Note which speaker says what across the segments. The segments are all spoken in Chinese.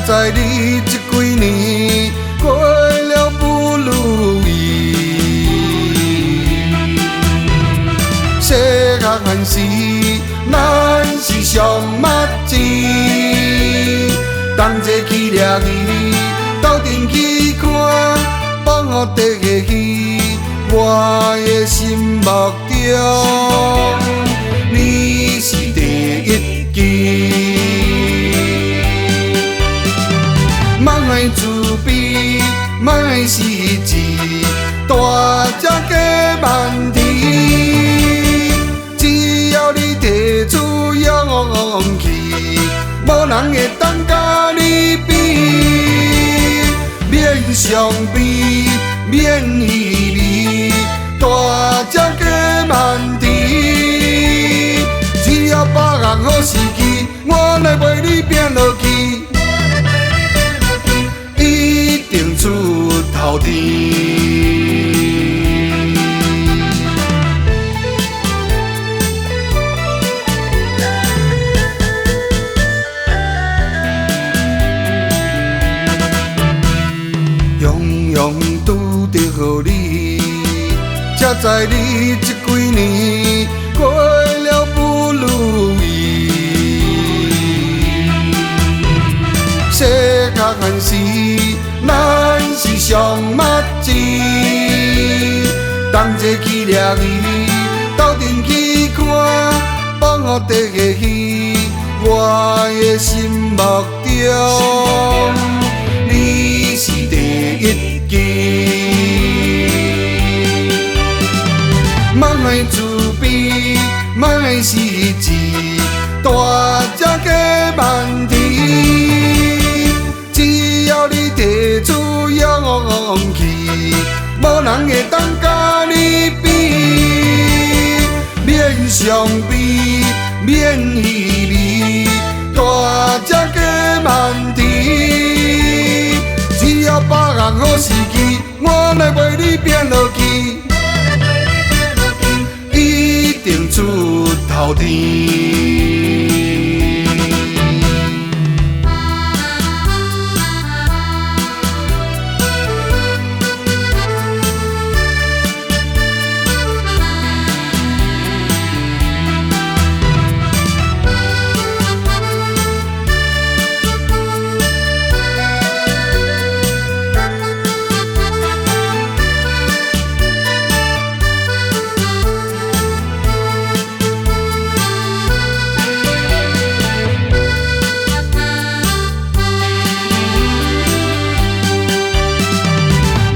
Speaker 1: 才知你这几年过了不如意。细汉时，咱是上捌钱，同齐去掠鱼，斗阵去看放学第个戏。我的心目中，你是第一支。莫爱自卑，莫爱失志，大只加慢啼。只要你提出勇气，无人会当甲你比。免伤悲，免依离，大只加慢啼。只要别人好时机，我来为你拼落去，一定出头天。样样拄着好你，才知你这几年过了不如意。细汉时，咱是上捌钱，同齐去掠鱼，斗阵去看放学第个戏。我的心目中，你是第一支。莫爱自卑，莫爱失志，大只加慢啼。只要你提出勇气，无人会当甲你比。免伤悲，免依离，大只加慢啼。只要别人好时机，我来为你拼落去，一定出头天。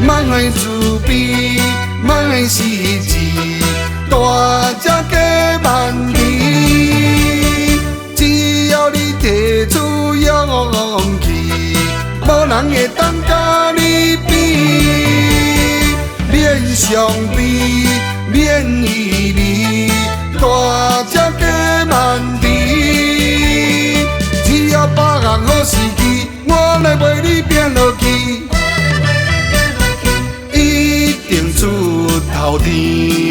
Speaker 1: 莫爱自卑，莫爱失志，大只加慢啼。只要你提出勇气，无人会当甲你比。免伤悲，免依离，大只加慢啼。只要别人好时机，我来为你拼落去，一定出头天。